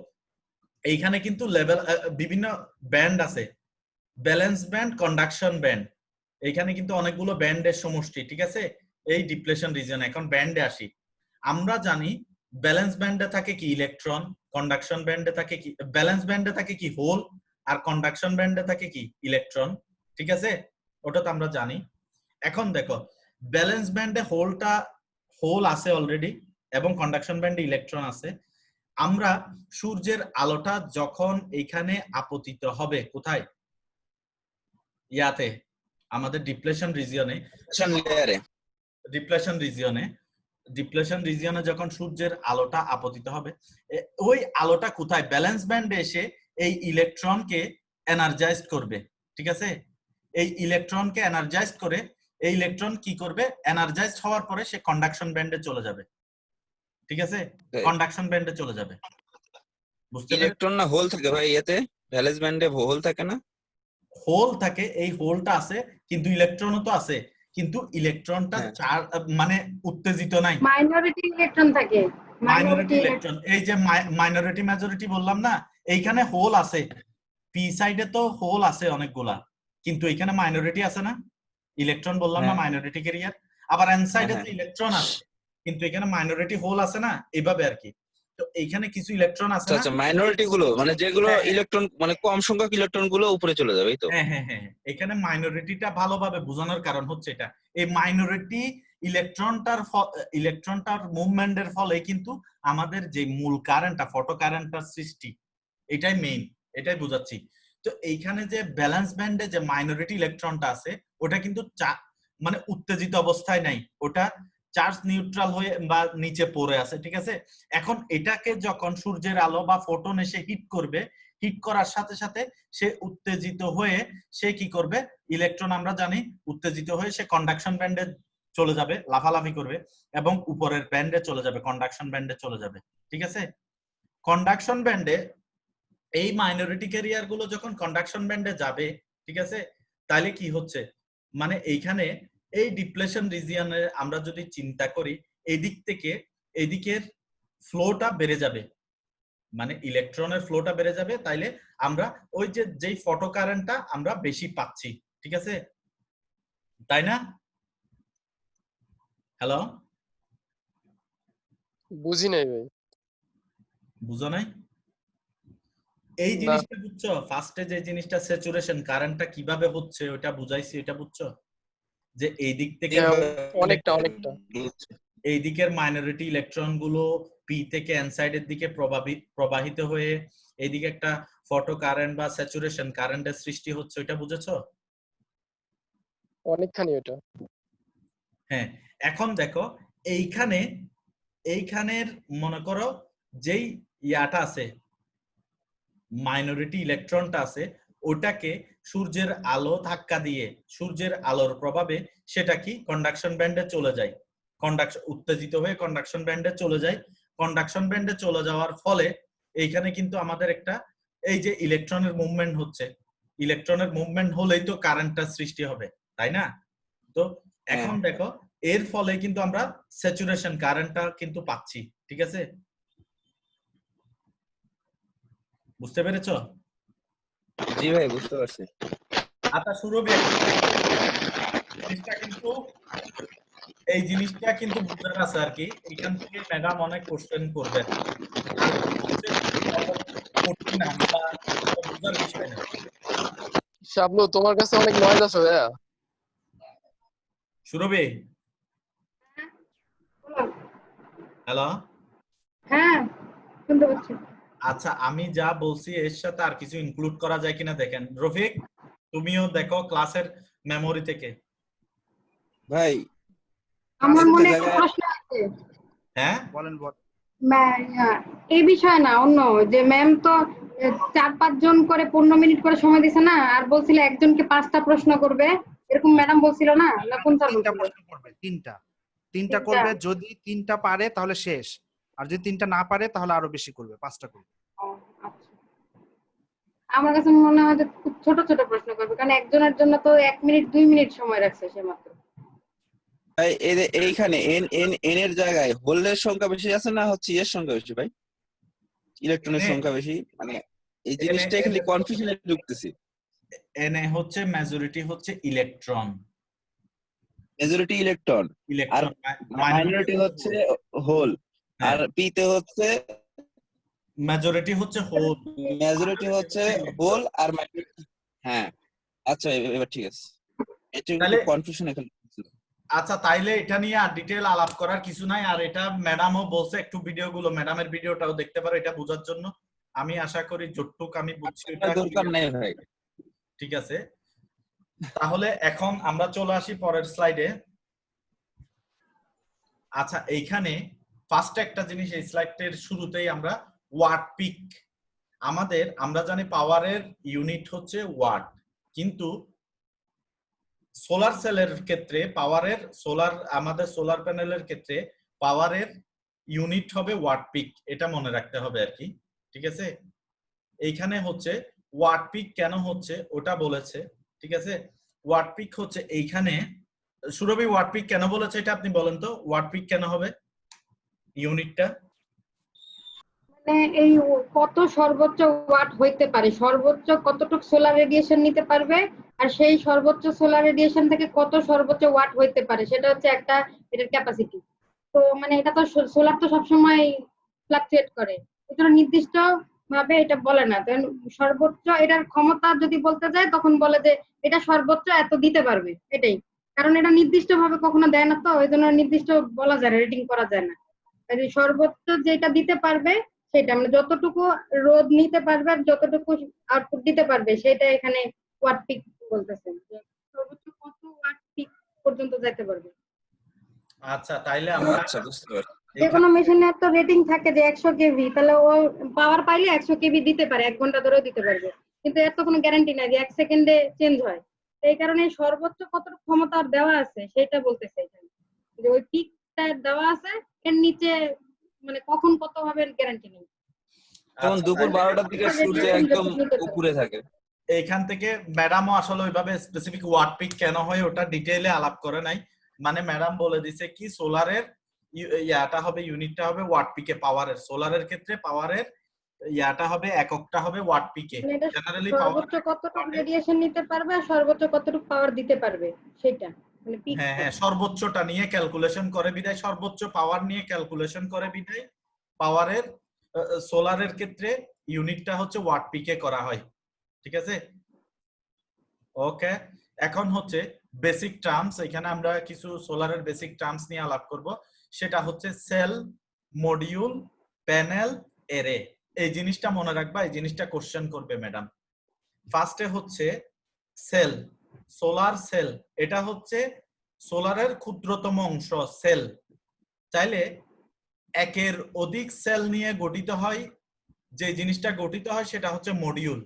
এইখানে কিন্তু লেভেল, বিভিন্ন ব্যান্ড আছে, ব্যালেন্স ব্যান্ড, কন্ডাকশন ব্যান্ড, এইখানে কিন্তু অনেকগুলো ব্যান্ডের সমষ্টি। ঠিক আছে, এই ডিপ্লেশন রিজন। এখন ব্যান্ডে আসি, আমরা জানি ব্যালেন্স ব্যান্ডে থাকে কি? ইলেকট্রন। কন্ডাকশন ব্যান্ডে থাকে কি? ব্যালেন্স ব্যান্ডে থাকে কি? হোল। আর কন্ডাকশন ব্যান্ডে থাকে কি? ইলেকট্রন। ঠিক আছে, ওটা তো আমরা জানি। এখন দেখো, ব্যালেন্স ব্যান্ডে হোল আছে অলরেডি, এবং কন্ডাকশন ব্যান্ডে ইলেকট্রন আছে। আমরা সূর্যের আলোটা যখন এখানে আপতিত হবে, কোথায়? ইয়াতে, আমাদের ডিপ্লেশন রিজিয়নে, লেয়ারে ডিপ্লেশন রিজিয়নে যখন সূর্যের আলোটা আপতিত হবে, ওই আলোটা কোথায়? ব্যালেন্স ব্যান্ডে এসে এই ইলেকট্রনকে এনার্জাইজ করবে। ঠিক আছে, এই ইলেকট্রনকে এনার্জাইজ করে, এই ইলেকট্রন কি করবে? এনার্জাইজড হওয়ার পরে সে কন্ডাকশন ব্যান্ডে চলে যাবে। ঠিক আছে, কন্ডাকশন ব্যান্ডে চলে যাবে। বুঝতে পেরেছো? ইলেকট্রন না হোল থাকে ভাই এতে? ভ্যালেন্স ব্যান্ডে হোল থাকে না? হোল থাকে, এই হোলটা আছে, কিন্তু ইলেকট্রনও তো আছে, কিন্তু ইলেকট্রনটা মানে উত্তেজিত নাই। মাইনরিটি ইলেকট্রন থাকে, মাইনরিটি ইলেকট্রন, এই যে মাইনরিটি মেজরিটি বললাম না, এইখানে হোল আছে, পি সাইডে তো হোল আছে অনেকগুলা, কিন্তু এখানে মাইনরিটি আছে না, ইলেকট্রন বললাম না, মাইনরিটি ক্যারিয়ার। আবার এন সাইডে তো ইলেকট্রন আছে, কিন্তু এখানে মাইনরিটি হোল আছে না, এইভাবে আর কি। তো এইখানে কিছু ইলেকট্রন আছে না। আচ্ছা, মাইনরিটি গুলো মানে যেগুলো ইলেকট্রন, মানে কম সংখ্যক ইলেকট্রন গুলো উপরে চলে যাবে, এই তো? হ্যাঁ হ্যাঁ হ্যাঁ, এখানে মাইনরিটিটা ভালোভাবে বোঝানোর কারণ হচ্ছে এটা, এই মাইনরিটি ইলেকট্রনটার মুভমেন্টের ফলে কিন্তু আমাদের যে মূল কারেন্টটা, ফটো কারেন্টটার সৃষ্টি, এটাই মেইন, এটাই বোঝাচ্ছি। তো এইখানে যে ব্যালেন্স ব্যান্ডে যে মাইনরিটি ইলেকট্রনটা আছে, ওটা কিন্তু মানে উত্তেজিত অবস্থায় নাই, ওটা চার্জ নিউট্রাল হয়ে বা নিচে পড়ে আছে। ঠিক আছে, এখন এটাকে যখন সূর্যের আলো বা ফোটন এসে হিট করবে, হিট করার সাথে সাথে সে উত্তেজিত হয়ে সে কি করবে? ইলেকট্রন আমরা জানি উত্তেজিত হয়ে সে কন্ডাকশন ব্যান্ডে চলে যাবে, লাফালাফি করবে, এবং উপরের ব্যান্ডে চলে যাবে, কন্ডাকশন ব্যান্ডে চলে যাবে। ঠিক আছে, কন্ডাকশন ব্যান্ডে এই মাইনরিটি ক্যারিয়ার গুলো যখন কন্ডাকশন ব্যান্ডে যাবে, ঠিক আছে, তাহলে কি হচ্ছে? মানে এইখানে এই ডিপ্লেশন রিজিয়নে আমরা যদি চিন্তা করি, এদিক থেকে এদিকের ফ্লোটা বেড়ে যাবে, মানে ইলেকট্রনের ফ্লোটা বেড়ে যাবে, তাইলে আমরা ওই যে যেই ফটো কারেন্টটা আমরা বেশি পাচ্ছি। ঠিক আছে, তাই না? হ্যালো, বুঝি নাই ভাই। বুঝো নাই? এই জিনিসটা বুঝছো? ফার্স্টে যে জিনিসটা স্যাচুরেশন কারেন্টটা কিভাবে হচ্ছে ওটা বুঝাইছি, এটা বুঝছো? যে এই দিক থেকে অনেকটা এই দিকের মাইনরিটি ইলেকট্রন গুলো পি থেকে এন সাইডের দিকে প্রবাহিত হয়ে এইদিকে একটা ফটো কারেন্ট বা স্যাচুরেশন কারেন্টের সৃষ্টি হচ্ছে, ওইটা বুঝেছো? অনেকখানি ওটা। হ্যাঁ, এখন দেখো এইখানের মনে করো যেই ইয়াটা আছে, মাইনরিটি ইলেকট্রনটা আছে ওটাকে সূর্যের আলো ধাক্কা দিয়ে সূর্যের আলোর প্রভাবে সেটা কি কন্ডাকশন ব্যান্ডে চলে যায়, উত্তেজিত হয়ে কন্ডাকশন ব্যান্ডে চলে যায়। কন্ডাকশন ব্যান্ডে চলে যাওয়ার ফলে এইখানে কিন্তু আমাদের একটা এই যে ইলেকট্রনের মুভমেন্ট হচ্ছে, ইলেকট্রনের মুভমেন্ট হলেই তো কারেন্টটা সৃষ্টি হবে, তাই না? তো এখন দেখো এর ফলে কিন্তু আমরা স্যাচুরেশন কারেন্টটা কিন্তু পাচ্ছি, ঠিক আছে? বুঝতে পেরেছো? জি ভাই বুঝতে পারছি। আচ্ছা সুরভি, জিনিসটা কিন্তু এই জিনিসটা কিন্তু বুঝার আছে আর কি, এখান থেকে ম্যাডাম অনেক কোশ্চেন করবে আর কঠিন না বা বুঝার বিষয় না। শাবনু তোমার কাছে অনেক নয়েজ আছে ভাইয়া। সুরভি, হ্যালো, হ্যাঁ শুনতে পাচ্ছি। আচ্ছা আমি যা বলছি এর সাথে আর কিছু ইনক্লুড করা যায় কিনা দেখেন। রফিক তুমিও দেখো ক্লাসের মেমোরি থেকে। ভাই আমার মনে ক্লাসের একটা জায়গায়- প্রশ্ন আছে। হ্যাঁ বলেন এই বিষয়ে না, অন্য যে ম্যাম তো 4-5 জন করে 15 মিনিট করে সময় দিছে না, আর বলছিল একজনকে 5টা প্রশ্ন করবে, এরকম ম্যাডাম বলছিল না? না কোন স্যার তিনটা বলছিল? প্রশ্ন করবে, তিনটা তিনটা। করবে, যদি 3টা পারে তাহলে শেষ, আর যদি 3টা না পারে তাহলে আরো বেশি করবে, 5টা করবে। ও, আচ্ছা। আমার কাছে মনে হয় যে খুব ছোট ছোট প্রশ্ন করবে, কারণ একজনের জন্য তো 1 মিনিট 2 মিনিট সময় রাখছে সে মাত্র। ভাই এইখানে এন এন এন এর জায়গায় হোলের সংখ্যা বেশি আছে না হচ্ছে এর সংখ্যা বেশি ভাই? ইলেকট্রনের এনে- সংখ্যা বেশি, মানে এই জিনিসটা খালি কনফিউশনে ঢুকতেছি। এনে হচ্ছে মেজরিটি হচ্ছে ইলেকট্রন, মেজরিটি ইলেকট্রন, আর ইলেকট্রন মাইনরিটি হচ্ছে হোল, আর পি তে হচ্ছে মেজরিটি হচ্ছে হোল। মেজরিটি হচ্ছে হোল আর মাইনরিটি। হ্যাঁ আচ্ছা এবার ঠিক আছে, এটা তাহলে কনফিউশন এখানে ছিল। আচ্ছা তাইলে এটা নিয়ে আর ডিটেল আলাপ করার কিছু নাই, আর এটা ম্যাডামও বলছে একটু ভিডিওগুলো ম্যাডামের ভিডিওটাও দেখতে পারো এটা বোঝার জন্য। আমি আশা করি যতটুক আমি বুঝছি এটা দরকার নেই ভাই। ঠিক আছে। তাহলে এখন আমরা চলে আসি পরের স্লাইডে। আচ্ছা এইখানে ফার্স্ট একটা জিনিস এই স্লাইডের শুরুতেই আমরা ওয়াট পিক, আমরা জানি পাওয়ারের ইউনিট হচ্ছে ওয়াট, কিন্তু সোলার সেলের ক্ষেত্রে পাওয়ারের আমাদের সোলার প্যানেলের ক্ষেত্রে পাওয়ারের ইউনিট হবে ওয়াট পিক, এটা মনে রাখতে হবে আর কি, ঠিক আছে? এইখানে হচ্ছে ওয়াট পিক কেন হচ্ছে ওটা বলেছে, ঠিক আছে? ওয়াট পিক হচ্ছে এইখানে সুরভি ওয়াট পিক কেন বলেছে এটা আপনি বলেন তো, ওয়াট পিক কেন হবে ইউনিটটা? মানে এই কত সর্বোচ্চ ওয়াট হইতে পারে, সর্বোচ্চ কতটুকু সোলার রেডিয়েশন নিতে পারবে, আর সেই সর্বোচ্চ সোলার রেডিয়েশন থেকে কত সর্বোচ্চ ওয়াট হইতে পারে, সেটা হচ্ছে একটা এটার ক্যাপাসিটি। তো মানে এটা তো সোলার তো সবসময় ফ্লাকচুয়েট করে, এটা নির্দিষ্ট ভাবে এটা বলে না। সর্বোচ্চ এটার ক্ষমতা যদি বলতে যায় তখন বলে যে এটা সর্বোচ্চ এত দিতে পারবে, এটাই। কারণ এটা নির্দিষ্ট ভাবে কখনো দেয় না, তো ওই জন্য নির্দিষ্ট বলা যায় না, রেটিং করা যায় না। সর্বোচ্চ যেটা দিতে পারবে সেটা, মানে যতটুকু রোদ নিতে পারবে আর যতটুকু আউটপুট দিতে পারবে সেটা এখানে ওয়াট পিক বলতেছে, যে সর্বোচ্চ কত ওয়াট পিক পর্যন্ত যেতে পারবে। আচ্ছা তাইলে আমরা আচ্ছা বুঝতে পারছি। যে কোনো মেশিনের তো রেটিং থাকে যে 100 কেভি, তাহলে ও পাওয়ার পাইলে 100 কেভি দিতে পারে, 1 ঘন্টা ধরেও দিতে পারবে, কিন্তু এর তো কোনো গ্যারান্টি নাই যে 1 সেকেন্ডে চেঞ্জ হয়। এই কারণে সর্বোচ্চ কতটুকু ক্ষমতা দেওয়া আছে সেটা বলতেছে এখানে, যে ওই পিকটা দেওয়া আছে, এর নিচে মানে কখন কত হবে গ্যারান্টি নেই। তখন দুপুর 12টার দিকে সূর্য একদম উপরে থাকে। এইখান থেকে ম্যাডামও আসলে ওইভাবে স্পেসিফিক ওয়াট পিক কেন হয় ওটা ডিটেইলে আলাপ করে নাই, মানে ম্যাডাম বলে দিছে কি সোলারের ইয়াটা হবে, ইউনিটটা হবে ওয়াট পিকে, পাওয়ারের সোলারের ক্ষেত্রে পাওয়ারের ইয়াটা হবে, এককটা হবে ওয়াট পিকে। মানে এটা জেনারেলি সর্বোচ্চ কতটুকু রেডিয়েশন নিতে পারবে আর সর্বোচ্চ কতটুকু পাওয়ার দিতে পারবে সেটা, মানে পিক। হ্যাঁ হ্যাঁ সর্বোচ্চটা নিয়ে ক্যালকুলেশন করে বিদায়, সর্বোচ্চ পাওয়ার নিয়ে ক্যালকুলেশন করে বিদায় পাওয়ারের সোলারের ক্ষেত্রে ইউনিটটা হচ্ছে ওয়াট পিকে করা হয়, ঠিক আছে? ওকে, এখন হচ্ছে বেসিক টার্মস, এখানে আমরা কিছু সোলারের বেসিক টার্মস নিয়ে আলাপ করব। সেটা হচ্ছে সেল, মডিউল, প্যানেল, এরে। এই জিনিসটা মনে রাখবা, এই জিনিসটা কোশ্চেন করবে ম্যাডাম। ফার্স্টে হচ্ছে সেল, সোলার সেল, এটা হচ্ছে সোলারের ক্ষুদ্রতম অংশ সেল। চাইলে একের অধিক সেল নিয়ে গঠিত হয় যে জিনিসটা গঠিত হয় সেটা হচ্ছে মডিউল।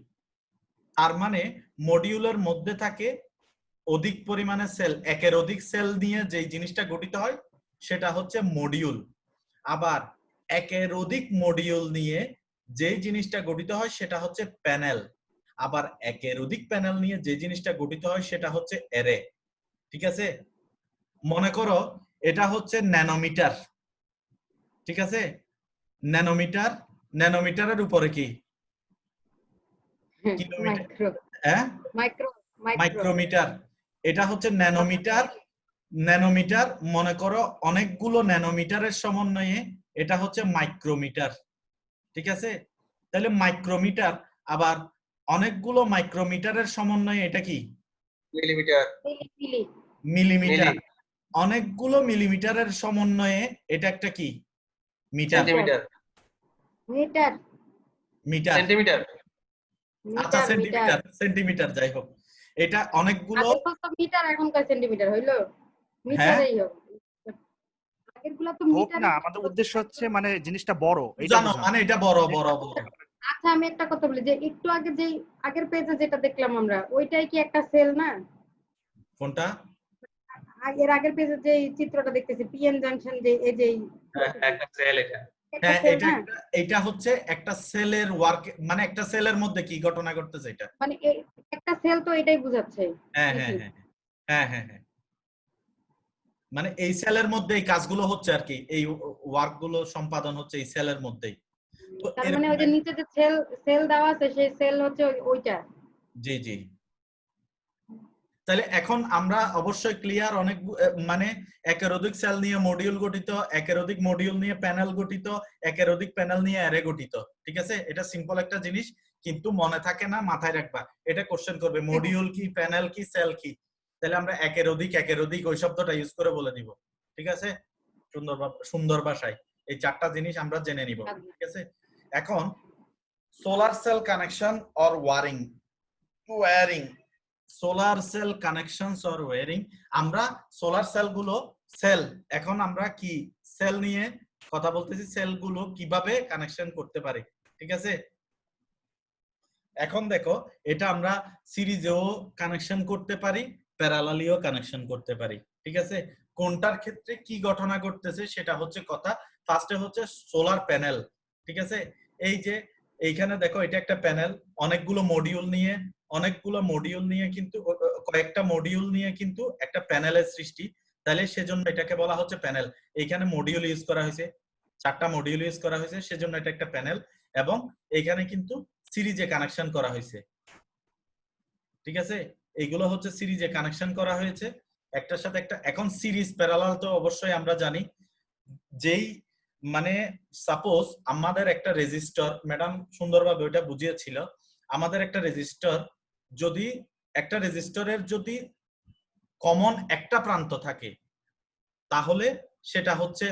তার মানে মডিউলের মধ্যে থাকে অধিক পরিমাণে সেল, একের অধিক সেল নিয়ে যে জিনিসটা গঠিত হয় সেটা হচ্ছে মডিউল। আবার একের অধিক মডিউল নিয়ে যে জিনিসটা গঠিত হয় সেটা হচ্ছে প্যানেল। আবার একের অধিক প্যানেল নিয়ে যে জিনিসটা গঠিত হয় সেটা হচ্ছে অ্যারে। ঠিক আছে, মনে করো এটা হচ্ছে ন্যানোমিটার। ঠিক আছে, ন্যানোমিটার, ন্যানোমিটারের উপরে কি কিলোমিটার, মাইক্রো হ্যাঁ মাইক্রো মাইক্রো মাইক্রোমিটার। এটা হচ্ছে ন্যানোমিটার। ন্যানোমিটার মনে করো অনেকগুলো ন্যানোমিটারের সমন্বয়ে এটা হচ্ছে মাইক্রোমিটার। ঠিক আছে, তাহলে মাইক্রোমিটার আবার অনেকগুলো মাইক্রোমিটারের সমন্বয়ে এটা কি মিলিমিটার, মিলি মিলিমিটার। মিলি, অনেকগুলো মিলিমিটারের সমন্বয়ে এটা একটা কি metre. Centimetre, metre metre, centimetre, আচ্ছা মিটার মিটার সেন্টিমিটার, সেন্টিমিটার যাই হোক, এটা অনেকগুলো। আগের তো মিটার এখনকার সেন্টিমিটার হইলো, হ্যাঁ মিটারেই হবে। আগের গুলা তো হোক মিটারে না, আমাদের উদ্দেশ্য হচ্ছে মানে জিনিসটা বড়, এটা জানো বোঝানো। মানে এটা বড় বড় বড়। আচ্ছা আমি একটা কথা বলি যে একটু আগে যেই আগের পেজে যেটা দেখলাম আমরা ওইটাই কি একটা সেল না? কোনটা? আগের পেজে যে চিত্রটা দেখতেছি পিএন জাংশন যে এই যে একটা সেল এটা। একটা হ্যাঁ সেল এটা না, এটা হচ্ছে একটা সেলের ওয়ার্ক, মানে একটা সেলের মধ্যে কি ঘটনা ঘটতেছে এটা। মানে একটা সেল তো এটাই বোঝাচ্ছে। হ্যাঁ হ্যাঁ হ্যাঁ হ্যাঁ হ্যাঁ হ্যাঁ, মানে এই সেলের মধ্যে এই কাজগুলো হচ্ছে আর কি, এই ওয়ার্ক গুলো সম্পাদন হচ্ছে এই সেলের মধ্যেই। তো তার মানে ওই যে নিচে যে সেল সেল দেওয়া আছে সেই সেল হচ্ছে ওইটা। জি জি, তাহলে এখন আমরা অবশ্যই ক্লিয়ার, অনেক মানে একের অধিক সেল নিয়ে মডিউল গঠিত, একের অধিক মডিউল নিয়ে প্যানেল গঠিত, একের অধিক প্যানেল নিয়ে অ্যারে গঠিত। ঠিক আছে, এটা সিম্পল একটা জিনিস, কিন্তু মনে থাকে না, মাথায় রাখবা। এটা কোশ্চেন করবে মডিউল কি, প্যানেল কি, সেল কি, তাহলে আমরা একের অধিক ওই শব্দটা ইউজ করে বলে দিব। ঠিক আছে, সুন্দর ভাষায় এই চারটা জিনিস আমরা জেনে নিব। ঠিক আছে, এখন solar cell connection or wiring, solar cell connections or wiring. আমরা সোলার সেল গুলো সেল, এখন আমরা কি সেল নিয়ে কথা বলতেছি, সেল গুলো কিভাবে কানেকশন করতে পারি। ঠিক আছে, এখন দেখো এটা আমরা সিরিজেও কানেকশন করতে পারি, প্যারালালিও কানেকশন করতে পারি। ঠিক আছে, কোনটার ক্ষেত্রে কি ঘটনা ঘটতেছে সেটা হচ্ছে কথা। ফার্স্টে হচ্ছে সোলার প্যানেল। ঠিক আছে, এই যে এইখানে দেখো এটা একটা প্যানেল, অনেকগুলো মডিউল নিয়ে কিন্তু কয়েকটা মডিউল নিয়ে কিন্তু একটা প্যানেলের সৃষ্টি, তাহলে সেজন্য এটাকে বলা হচ্ছে প্যানেল। এইখানে মডিউল ইউজ করা হয়েছে, 4টা মডিউল ইউজ করা হয়েছে, সেজন্য এটা একটা প্যানেল। এবং এখানে কিন্তু সিরিজে কানেকশন করা হয়েছে। ঠিক আছে, এইগুলো হচ্ছে সিরিজে কানেকশন করা হয়েছে একটার সাথে একটা। এখন সিরিজ প্যারালাল তো অবশ্যই আমরা জানি, যেই মানে সাপোজ আমাদের একটা রেজিস্টার, ম্যাডাম সুন্দরভাবে ওইটা বুঝিয়েছিল, আমাদের একটা রেজিস্টার, যদি একটা রেজিস্টারের যদি কমন একটা প্রান্ত থাকে তাহলে সেটা হচ্ছে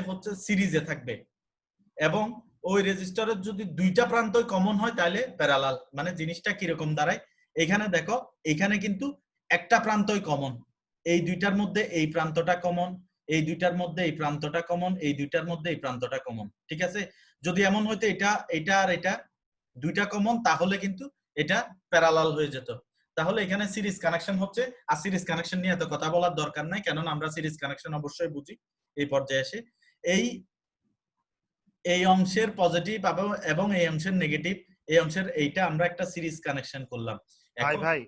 সিরিজে থাকবে, এবং ওই রেজিস্টারের যদি দুইটা প্রান্তই কমন হয় তাহলে প্যারালাল। মানে জিনিসটা কিরকম দাঁড়ায়, এখানে দেখো এখানে কিন্তু একটা প্রান্তই কমন, এই দুইটার মধ্যে এই প্রান্তটা কমন, এই দুইটার মধ্যে এই প্রান্তটা কমন, এই দুইটার মধ্যে এই প্রান্তটা কমন। ঠিক আছে, যদি এমন হইতো এটা এটা আর এটা দুইটা কমন তাহলে কিন্তু এটা প্যারালাল হয়ে যেত। তাহলে এখানে সিরিজ কানেকশন হচ্ছে, আর সিরিজ কানেকশন নিয়ে এত কথা বলার দরকার নাই, কেননা আমরা সিরিজ কানেকশন অবশ্যই বুঝি এই পর্যায়ে এসে। এই অংশের পজিটিভ এবং এই অংশের নেগেটিভ, এই অংশের এইটা আমরা একটা সিরিজ কানেকশন করলাম। ভাই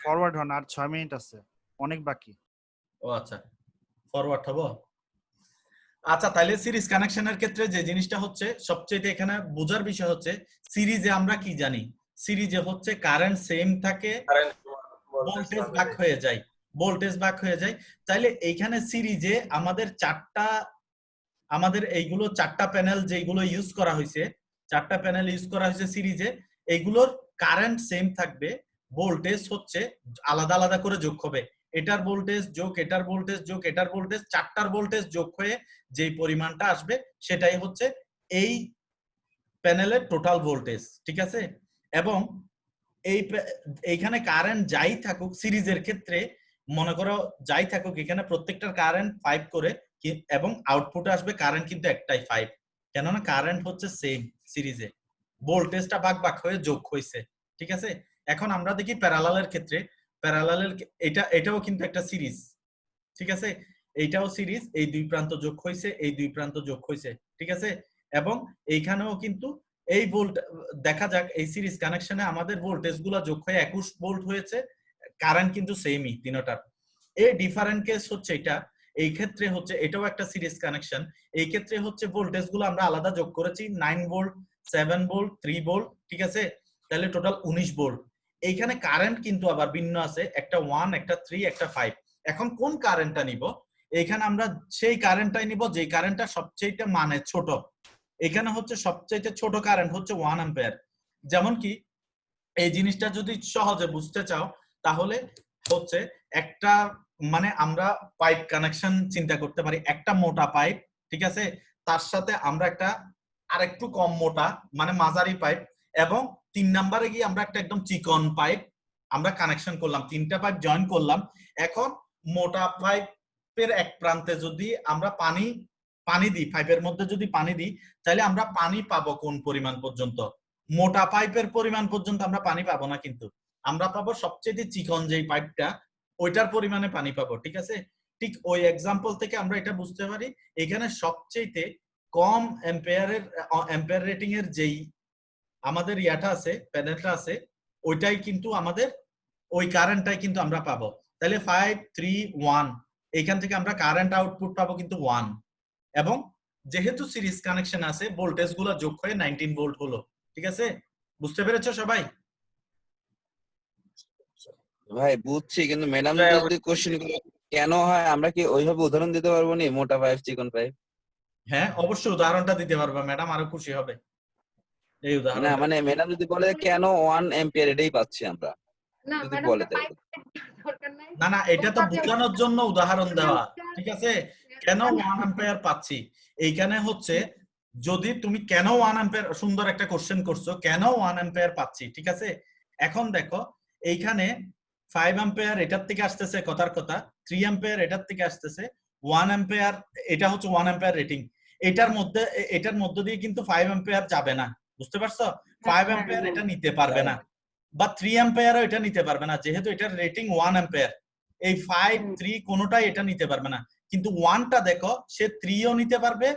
ফরওয়ার্ড হন, আর 6 মিনিট আছে, অনেক বাকি। ও আচ্ছা, ফরওয়ার্ড হবো। আচ্ছা, তাহলে সিরিজ কানেকশনের ক্ষেত্রে যে জিনিসটা হচ্ছে সবচেয়ে এখানে বোঝার বিষয় হচ্ছে, সিরিজে আমরা কি জানি, সিরিজে হচ্ছে কারেন্ট সেম থাকে, ভোল্টেজ ভাগ হয়ে যায়। তাইলে এইখানে সিরিজে আমাদের এইগুলো 4টা প্যানেল যেগুলো ইউজ করা হয়েছে, 4টা প্যানেল ইউজ করা হয়েছে সিরিজে, এইগুলোর কারেন্ট সেম থাকবে, ভোল্টেজ হচ্ছে আলাদা আলাদা করে যোগ হবে। এটার ভোল্টেজ যোগ এটার ভোল্টেজ যোগ এটার ভোল্টেজ, 4টার ভোল্টেজ যোগ হয়ে যেই পরিমাণটা আসবে সেটাই হচ্ছে এই প্যানেলের টোটাল ভোল্টেজ। ঠিক আছে, এবং এইখানে কারেন্ট যাই থাকুক সিরিজের ক্ষেত্রে, মনে করো যাই থাকুক এখানে প্রত্যেকটার কারেন্ট 5 করে, এবং আউটপুট আসবে কারেন্ট কিন্তু একটাই 5, কেননা কারেন্ট হচ্ছে সেম সিরিজে। ভোল্টেজটা ভাগ ভাগ হয়ে যোগ হয়েছে, ঠিক আছে। এখন আমরা দেখি প্যারালালের ক্ষেত্রে, প্যারালালের এটাও কিন্তু একটা সিরিজ, ঠিক আছে। এইটাও সিরিজ, এই দুই প্রান্ত যোগ হয়েছে, এই দুই প্রান্ত যোগ হয়েছে, ঠিক আছে। এবং এইখানেও কিন্তু এই ভোল্ট দেখা যাক, এই সিরিজ কানেকশনে আমাদের ভোল্টেজ গুলা যোগ হয়ে 21 ভোল্ট হয়েছে, কারেন্ট কিন্তু সেমই তিনটার। এই ডিফারেন্ট কেস হচ্ছে এটা, এই ক্ষেত্রে হচ্ছে এটাও একটা সিরিজ কানেকশন, এই ক্ষেত্রে হচ্ছে ভোল্টেজ গুলো আমরা আলাদা যোগ করেছি 9 ভোল্ট, 7 ভোল্ট, 3 ভোল্ট, ঠিক আছে। তাহলে টোটাল 19 ভোল্ট। এইখানে কারেন্ট কিন্তু আবার ভিন্ন আছে, একটা 1, একটা 3, একটা 5। এখন কোন কারেন্টটা নিব? এইখানে আমরা সেই কারেন্টটাই নিব যে কারেন্টটা সবচেয়ে মানে ছোট। এখানে হচ্ছে সবচেয়ে ছোট কারেন্ট হচ্ছে 1 অ্যাম্পিয়ার। যেমন কি এই জিনিসটা যদি সহজে বুঝতে চাও তাহলে হচ্ছে একটা মানে আমরা পাইপ কানেকশন চিন্তা করতে পারি, একটা মোটা পাইপ, ঠিক আছে, তার সাথে আমরা একটা আরেকটু কম মোটা মানে মাঝারি পাইপ, এবং 3 নম্বরে গিয়ে আমরা একটা একদম চিকন পাইপ আমরা কানেকশন করলাম, 3টা পাইপ জয়েন করলাম। এখন মোটা পাইপের এক প্রান্তে যদি আমরা পানি দিই, পাইপের মধ্যে যদি পানি দিই, তাহলে আমরা পানি পাবো কোন পরিমাণ পর্যন্ত? মোটা পাইপের পরিমাণ পর্যন্ত আমরা পানি পাবো না, কিন্তু আমরা পাবো সবচেয়ে চিকন যেই পাইপটা ওইটার পরিমাণে পানি পাবো, ঠিক আছে। ঠিক ওই এক্সাম্পল থেকে আমরা এটা বুঝতে পারি, এখানে সবচেয়ে কম অ্যাম্পিয়ার রেটিং এর যেই আমাদের ইয়াটা আছে, প্যানেলটা আছে, ওইটাই কিন্তু আমাদের ওই কারেন্টটাই কিন্তু আমরা পাবো। তাহলে 5, 3, 1 এইখান থেকে আমরা কারেন্ট আউটপুট পাবো কিন্তু 1। এবং যেহেতু সিরিজ কানেকশন আছে, ভোল্টেজ গুলো যোগ হয়ে 19 ভোল্ট হলো, ঠিক আছে। বুঝতে পেরেছো সবাই? ভাই বুঝছি, কিন্তু ম্যাডাম যদি কোশ্চেন গুলো কেন হয় আমরা কি ওইভাবে উদাহরণ দিতে পারবো নি? মোটা পাইপ, চিকন পাইপ। হ্যাঁ অবশ্যই উদাহরণটা দিতে পারবা, ম্যাডাম আরো খুশি হবে এই না উদাহরণ। মানে ম্যাডাম যদি বলে কেন 1 অ্যাম্পিয়ার এটাই পাচ্ছি আমরা, না যদি ম্যাডাম বলে তো তাই। পাইপ দরকার নাই। না না, এটা তো বোঝানোর জন্য উদাহরণ দেওয়া, ঠিক আছে। কেন 1 অ্যাম্পিয়ার পাচ্ছি এইখানে হচ্ছে, যদি তুমি কেন 1 অ্যাম্পিয়ার, সুন্দর একটা কোশ্চেন করছো, কেন 1 অ্যাম্পিয়ার পাচ্ছি, ঠিক আছে। এখন দেখো এইখানে 5 অ্যাম্পিয়ার এটার থেকে আসতেছে, কথার কথা 3 অ্যাম্পিয়ার এটার থেকে আসতেছে, 1 অ্যাম্পিয়ার এটা হচ্ছে 1 অ্যাম্পিয়ার রেটিং, এটার মধ্য দিয়ে কিন্তু 5 অ্যাম্পিয়ার যাবে না, বুঝতে পারছো? 5 অ্যাম্পিয়ার এটা নিতে পারবে না, বা 3 অ্যাম্পিয়ারও এটা নিতে পারবে না, যেহেতু এটার রেটিং 1 অ্যাম্পিয়ার। এই 5, 3 কোনোটাই এটা নিতে পারবে না। কিন্তু 1টা দেখো সে 3ও নিতে পারবে,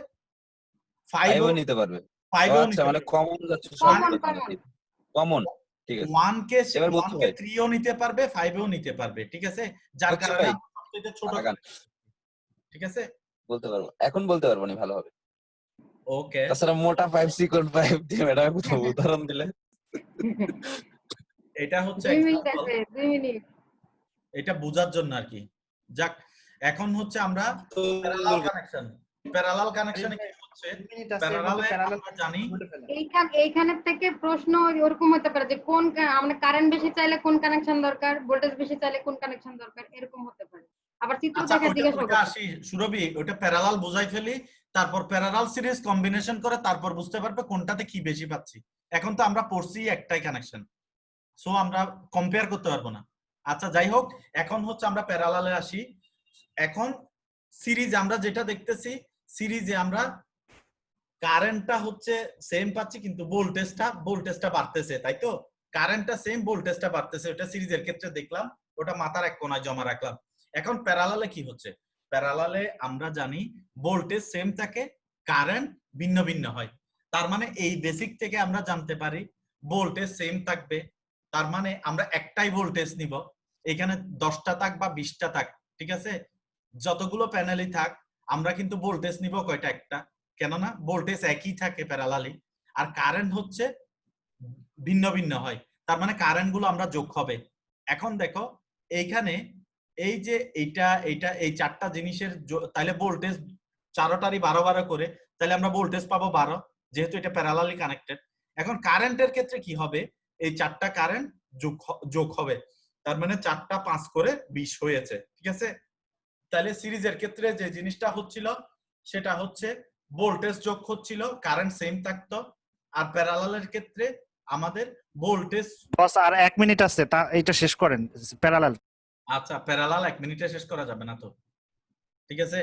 5ও নিতে পারবে। 5ও আচ্ছা, নিতে মানে পারবে। কমন যাচ্ছে কমন সব কমন। ঠিক আছে, 1কে এবার বুঝছি ভাই। 3ও নিতে পারবে, 5ও নিতে পারবে, ঠিক আছে। যার বুঝছি কারণে ভাই। আমরা সবচেয়ে ছোট লাগান। ঠিক আছে। বলতে পারবো, এখন বলতে পারবো না, ভালো হবে। ওকে, তাছাড়া মোটা পাইপ, চিকন পাইপ দিয়ে ম্যাডাম কোথাও উদাহরণ দিলে। এটা হচ্ছে 2 মিনিট এক্সাম্পল, আছে, 2 মিনিট। এটা বোঝার জন্য আর কি। যাক, এখন হচ্ছে আমরা প্যারালাল কানেকশন, প্যারালাল কানেকশনে কি হচ্ছে, প্যারালালে আমরা জানি এইখানের থেকে প্রশ্ন ওরকম হতে পারে যে কোন আমরা কারেন্ট বেশি চাইলে কোন কানেকশন দরকার, ভোল্টেজ বেশি চাইলে কোন কানেকশন দরকার, এরকম হতে পারে। আবার চিত্র আচ্ছা দেখা জিজ্ঞাসা ওইটা করতে আসি সুরভি, ওইটা প্যারালাল বোঝাই ফেলি, তারপর প্যারালাল সিরিজ কম্বিনেশন করে তারপর বুঝতে পারবে কোনটাতে কি বেশি পাচ্ছি। এখন তো আমরা পড়ছি একটাই কানেকশন, সো আমরা কম্পেয়ার করতে পারবো না। আচ্ছা যাই হোক, এখন হচ্ছে আমরা প্যারালালে আসি। এখন সিরিজ আমরা যেটা দেখতেছি, সিরিজে আমরা কারেন্টটা হচ্ছে সেম পাচ্ছি, কিন্তু ভোল্টেজটা বাড়তেছে, তাই তো। কারেন্টটা সেম, ভোল্টেজটা বাড়তেছে, ওটা সিরিজের ক্ষেত্রে দেখলাম, ওটা মাথার এক কোনায় জমা রাখলাম। এখন প্যারালালে কি হচ্ছে, প্যারালালে আমরা জানি ভোল্টেজ সেম থাকে, কারেন্ট ভিন্ন ভিন্ন হয়। তার মানে এই বেসিক থেকে আমরা জানতে পারি ভোল্টেজ সেম থাকবে, তার মানে আমরা একটাই ভোল্টেজ নিব। এখানে 10টা থাক বা 20টা থাক, ঠিক আছে, যতগুলো প্যানেলই থাক, আমরা কিন্তু ভোল্টেজ নিব কয়টা? একটা। কেননা ভোল্টেজ একই থাকে প্যারালালি, আর কারেন্ট হচ্ছে ভিন্ন ভিন্ন হয়, তার মানে কারেন্ট গুলো আমরা যোগ হবে। এখন দেখো এইখানে এই যে এইটা এই 4টা জিনিসের তাহলে ভোল্টেজ 4টারই 12 করে, তাহলে আমরা ভোল্টেজ পাবো 12, যেহেতু এটা প্যারালালি কানেক্টেড। এখন কারেন্টের ক্ষেত্রে কি হবে, এই 4টা কারেন্ট যোগ হবে, তার মানে 4টা 5 করে 20 হয়েছে, ঠিক আছে। তাহলে সিরিজের ক্ষেত্রে যে জিনিসটা হচ্ছিল সেটা হচ্ছে ভোল্টেজ যোগ হচ্ছিল, কারেন্ট সেম থাকতো। আর প্যারালালের ক্ষেত্রে আমাদের ভোল্টেজ, বস আর 1 মিনিট আছে, তা এটা শেষ করেন প্যারালাল। আচ্ছা প্যারালাল 1 মিনিটে শেষ করা যাবে না তো, ঠিক আছে।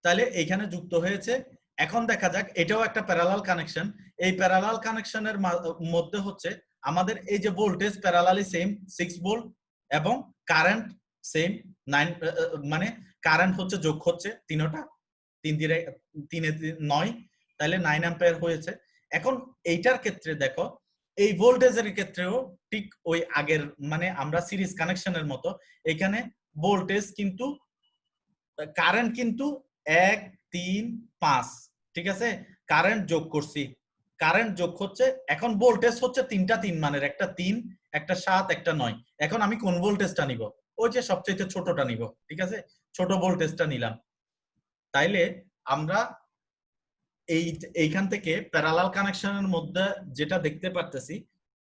তাহলে এখানে যুক্ত হয়েছে এখন দেখা যাক এটাও একটা প্যারালাল কানেকশন। এই প্যারালাল কানেকশনের মধ্যে হচ্ছে আমাদের এই যে ভোল্টেজ প্যারালালি সেম 6 ভোল্ট এবং কারেন্ট সেম 9, মানে কারেন্ট হচ্ছে যোগ হচ্ছে তিনটা, 9, তাহলে 9 অ্যাম্পিয়ার হয়েছে। এখন এইটার ক্ষেত্রে দেখো এই ভোল্টেজের ক্ষেত্রেও ঠিক ওই আগের মানে আমরা সিরিজ কানেকশনের মতো এখানে ভোল্টেজ কিন্তু কারেন্ট কিন্তু 1, 3, 5, ঠিক আছে, কারেন্ট যোগ করছি, কারেন্ট যোগ হচ্ছে, এখন ভোল্টেজ হচ্ছে 3 মানের, একটা 3, একটা 7, একটা 9। এখন আমি কোন ভোল্টেজটা নিব? ওই যে সবচেয়ে ছোটটা নিব, ঠিক আছে, ছোট ভোল্টেজটা নিলাম। তাইলে আমরা এইখান থেকে প্যারালাল কানেকশনের মধ্যে যেটা দেখতে পারতেছি